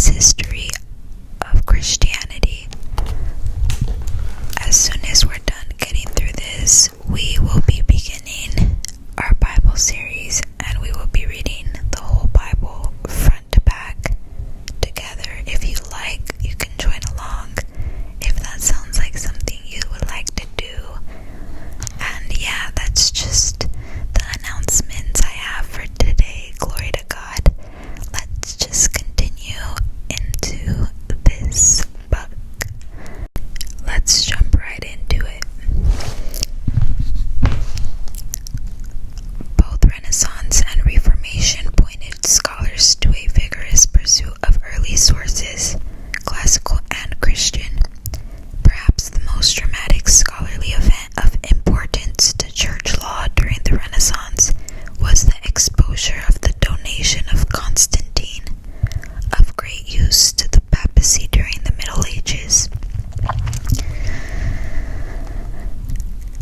mass history of Christianity. As soon as we're done getting through this, we will be beginning our Bible series, and we will be reading the whole Bible front to back together. If you like, you can join along if that sounds like something you would like to do. And yeah, that's just the announcements I have for today. Glory to God. Let's just continue into this book. Let's jump right into it. Both Renaissance and Reformation pointed scholars to a vigorous pursuit of early sources, classical and Christian. Perhaps the most dramatic scholarly event of importance to church law during the Renaissance was the exposure of the donation of Constantine, of great use to the papacy during the Middle Ages.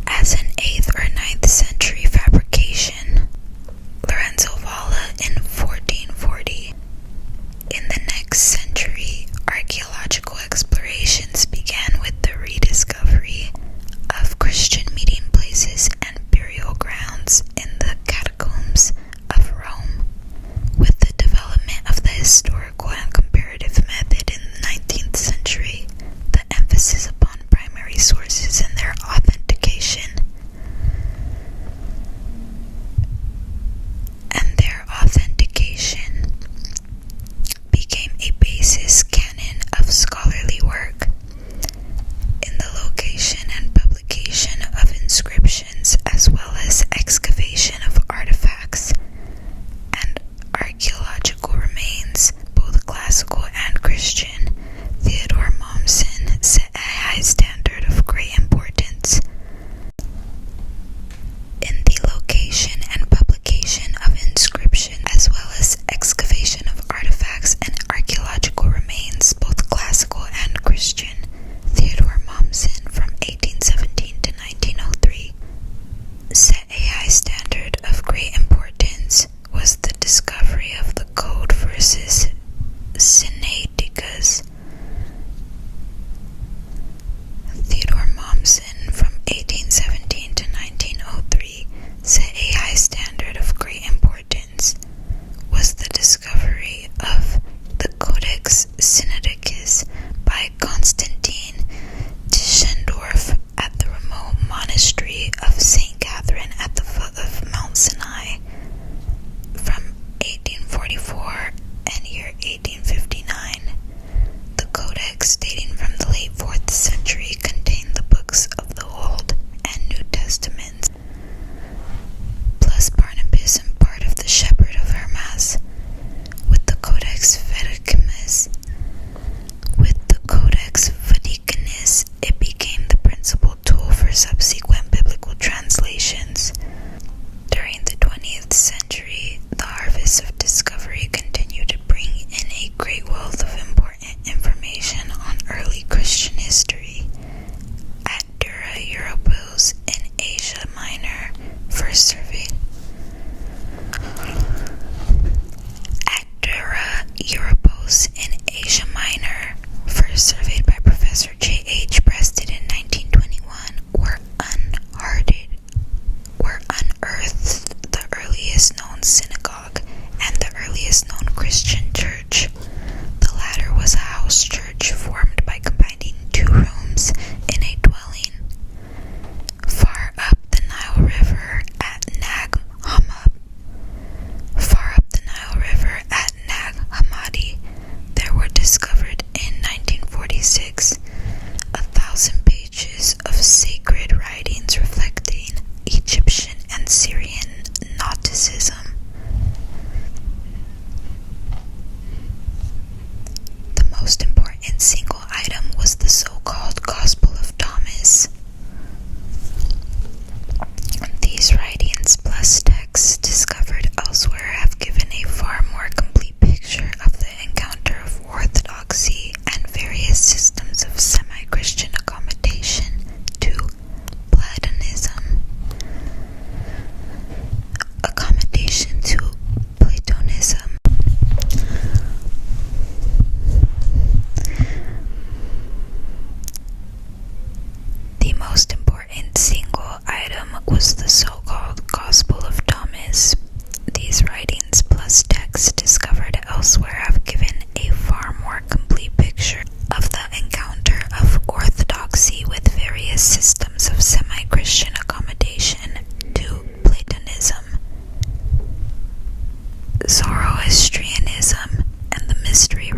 As an 8th or 9th century fabrication, Lorenzo Valla in 1440. In the next century, archaeological explorations began with the rediscovery of Christian meeting places and burial grounds in the catacombs of Rome. With the development of the historical and comparative method in the 19th century, the emphasis upon primary sources and their authentication became a basis canon of scholarly work. In the location and publication of inscriptions, as well as excavation of artifacts and archaeological remains, both classical and Christian, Theodore Mommsen set a high standard of great importance. In the location and publication of inscriptions, as well as excavation of artifacts and archaeological remains,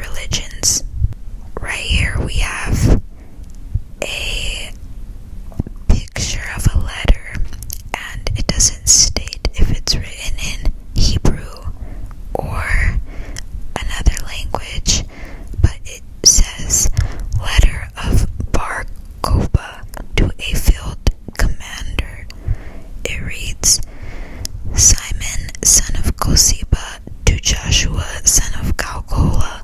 religions. Right here we have a picture of a letter, and it doesn't state if it's written in Hebrew or another language, but it says letter of Bar Kokhba to a field commander. It reads, Simon, son of Kosiba, to Joshua, son of Calcola,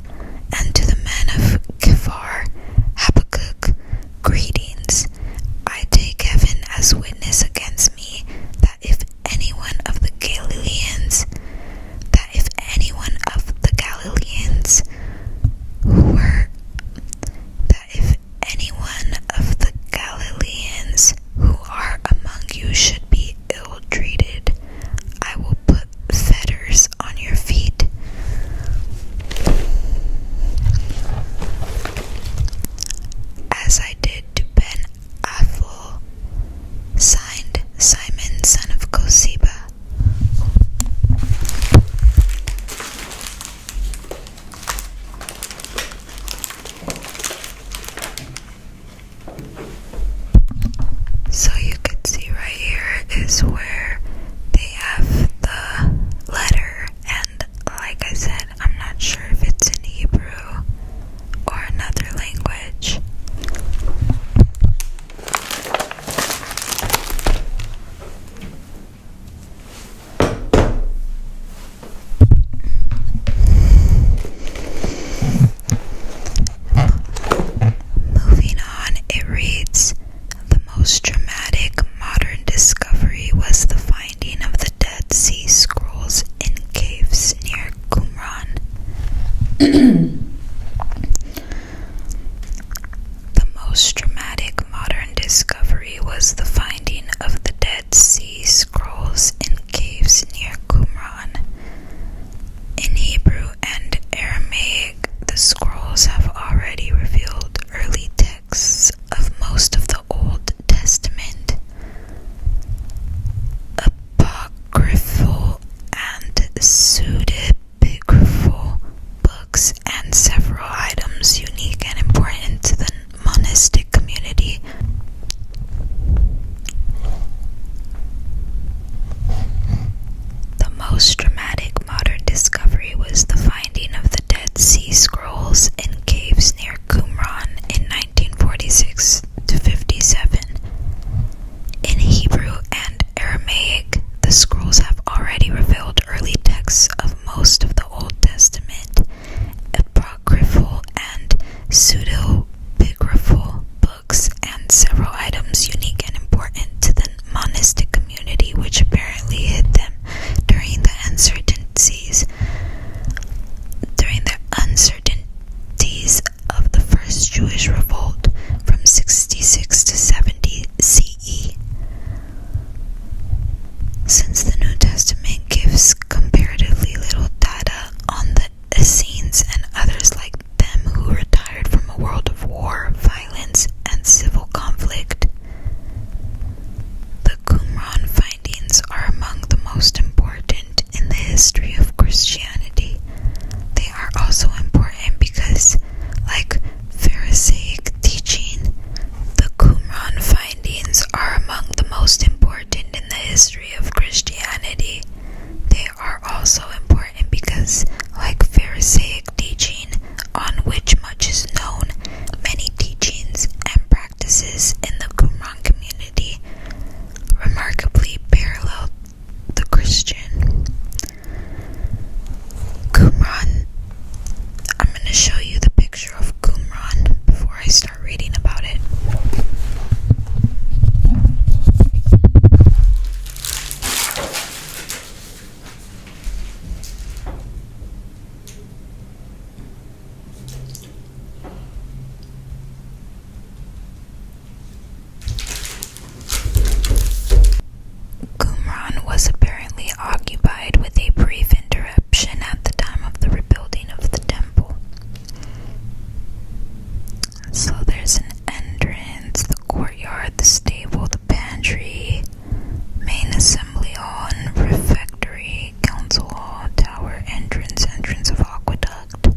and to the men of Kephar, Habakkuk, greetings. I take heaven as witness against me that if anyone of the Galileans who are among you should be ill-treated, I will put fetters on your feet. As I did to Ben Aphel, signed Simon, son of Kosiba. So you could see right here is where they have the letter, and like I said, I'm not sure if it's in Hebrew or another language. Moving on, it reads, the most dramatic modern discovery was the finding of the Dead Sea Scrolls in caves near Qumran. The most dramatic modern discovery was the finding of the Dead Sea Scrolls in caves near Qumran. In Hebrew and Aramaic, the scrolls have already revealed early texts of most of the Old Testament. Apocryphal and pseudepigraphal books and several items unique and important to the monastic community. The most dramatic modern discovery was the finding of the Dead Sea Scrolls in caves near Qumran in 1946 to 57. In Hebrew and Aramaic, the scrolls have already revealed early texts of most of the Old Testament. Apocryphal and pseudepigraphal books and several items unique and important to the monastic community, which apparently hid them during the uncertainties of the first Jewish revolt from 66 to 70 CE. Since the New Testament gives comparatively little data on the Essenes and others like them who retired from a world of war, violence, and civil conflict, the Qumran findings are among the most important in the history of Christianity. They are also important because, like Pharisaic teaching, the Qumran findings are among the most important in the history of Christianity. They are also important because, like Pharisaic teaching, on which much is known, many teachings and practices in the Qumran community remarkably parallel the Christian. Qumran. I'm going to show you the picture of Qumran before I start reading about it. Qumran was apparently occupied with a brief interruption at the time of the rebuilding of the temple. So there's an entrance, the courtyard, the stable, the pantry, main assembly hall and refectory, council hall, tower, entrance of aqueduct.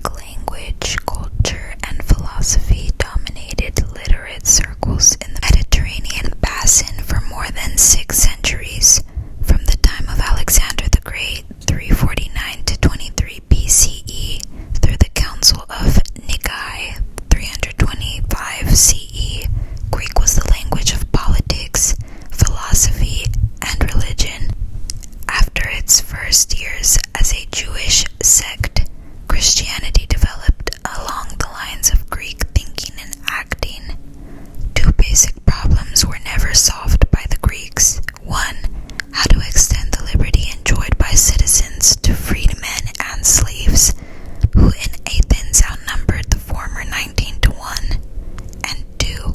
Greek language, culture, and philosophy dominated literate circles in the Mediterranean basin for more than 6 centuries, from the time of Alexander the Great, 349 to 23 BCE, through the Council of Nicaea, 325 CE. Greek was the language of politics, philosophy, and religion. After its first years as a Jewish sect, Christianity developed along the lines of Greek thinking and acting. 2 basic problems were never solved by the Greeks. 1. How to extend the liberty enjoyed by citizens to freedmen and slaves, who in Athens outnumbered the former 19 to 1. And 2.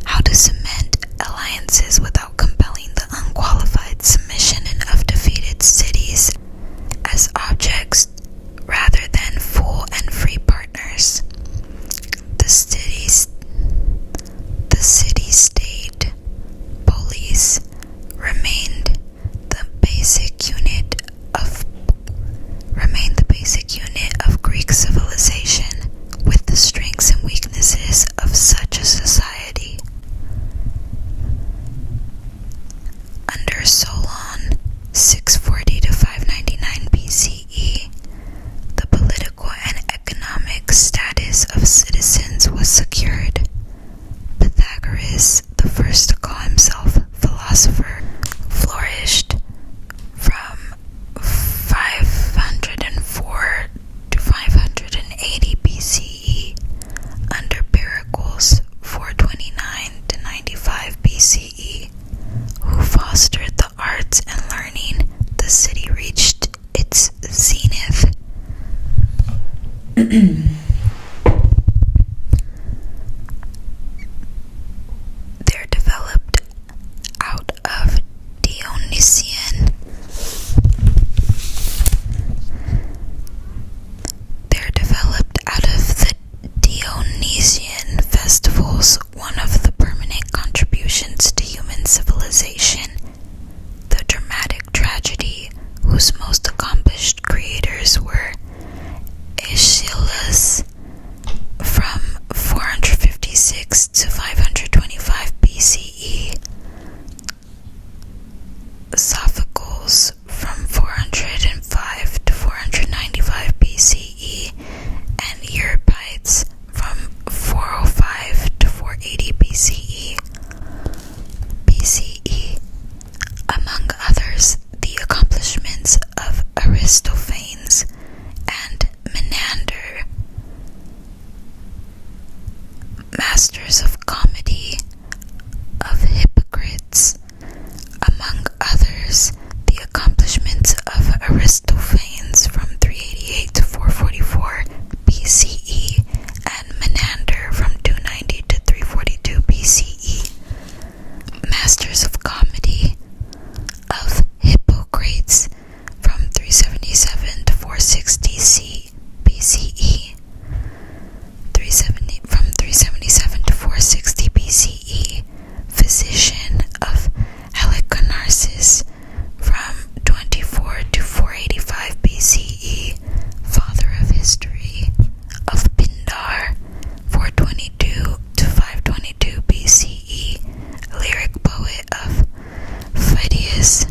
How to cement alliances without compelling the unqualified submission of defeated cities as objects rather than full and free partners. The city-state police remained the basic unit of Greek civilization, with the strengths and weaknesses of such a society. Under Solon, 640 to 599 BCE, the political and economic status of citizens was secured. Pythagoras, the first to call himself philosopher, flourished from 504 to 580 BCE under Pericles, 429 to 95 BCE, who fostered the arts and learning. The city reached its zenith. There developed out of the Dionysian festivals one of the permanent contributions to human civilization, the dramatic tragedy, whose most accomplished creators were Aeschylus from 456 to 525 BCE, Sophocles from 405 to 495 BCE, and Euripides from 405 to 480 BCE. Among others, the accomplishments of Aristophanes and Menander, masters of comedy, of Hippocrates. Among others, the accomplishments of Aristophanes from 388 to 444 BCE and Menander from 290 to 342 BCE. Masters of comedy, of Hippocrates from 377 to 460 BCE. From 377 to 460 BCE, physician of Halicarnassus from 24 to 485 BCE, father of history of Pindar, 422 to 522 BCE, lyric poet of Phidias,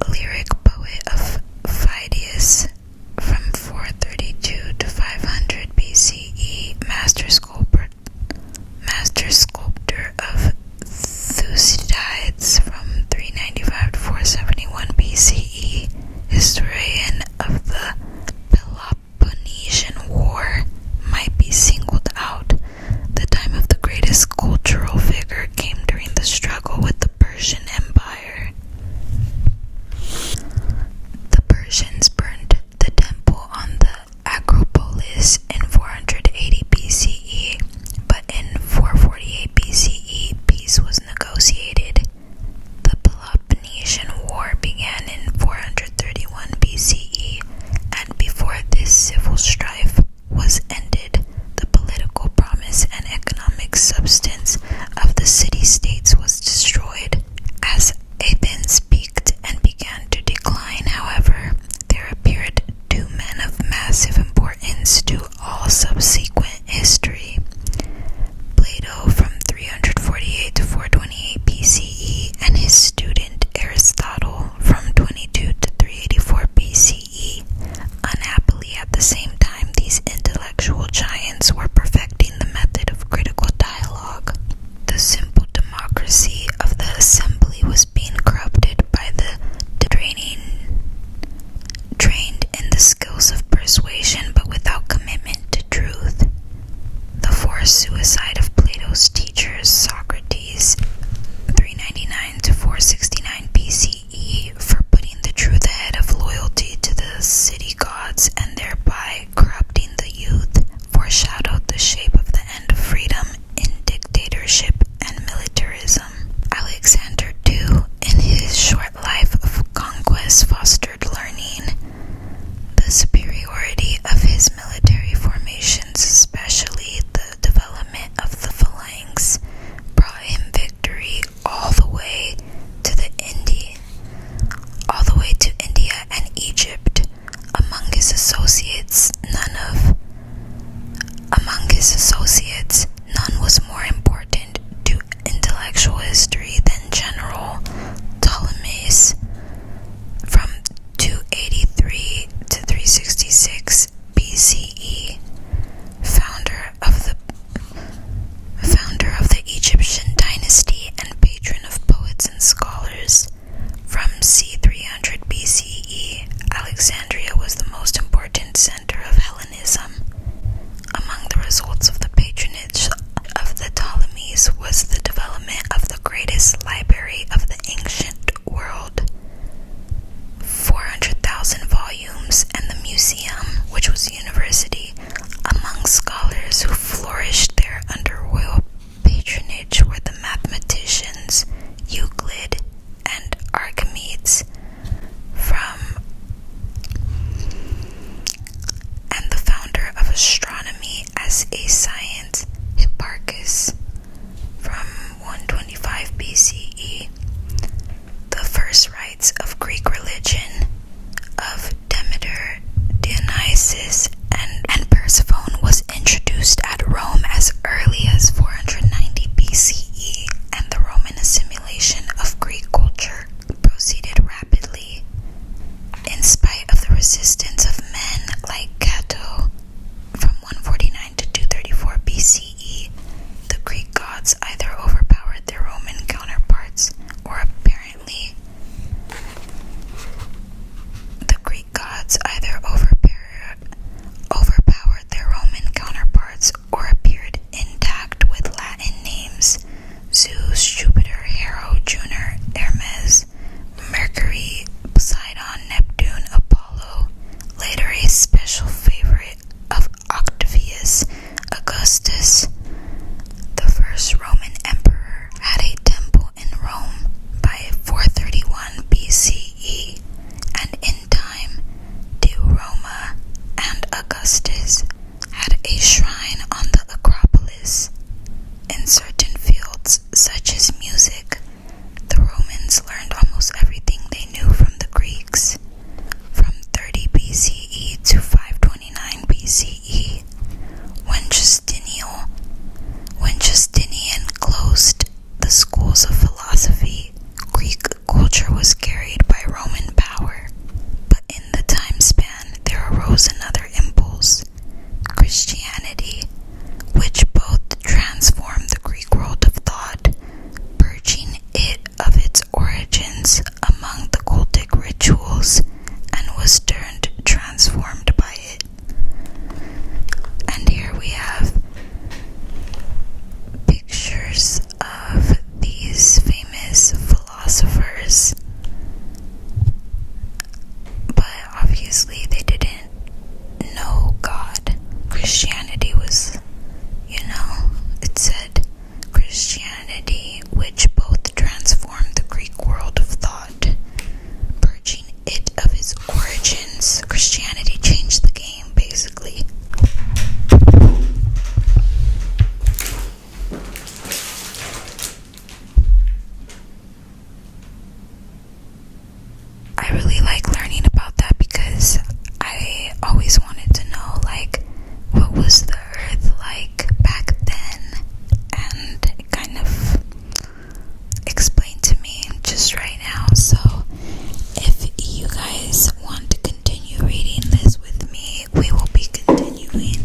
lyric poet of Phidias from 432 to 500 BCE, master sculptor of Thucydides from 395 to 471 BCE, historian of the Peloponnesian War, might be singled out, the time of the greatest cultural victory in certain fields, such as music, the Romans learned almost everything they knew from the Greeks. From 30 BCE to 529 BCE, when Justinian closed the schools of philosophy, Greek culture was carried by Roman power. But in the time span, there arose another impulse, Christianity, which both transformed the Greek world of thought, purging it of its origins among the cultic rituals, and was transformed by it. And here we have pictures of these famous philosophers, but obviously they didn't know God. Christianity was, it said Christianity, which both transformed the Greek world of thought, purging it of its origins. Christianity changed the game, basically. I really like learning about that because I always wanted to know, what was the earth like back then? And it kind of explained to me just right now. So if you guys want to continue reading this with me, we will be continuing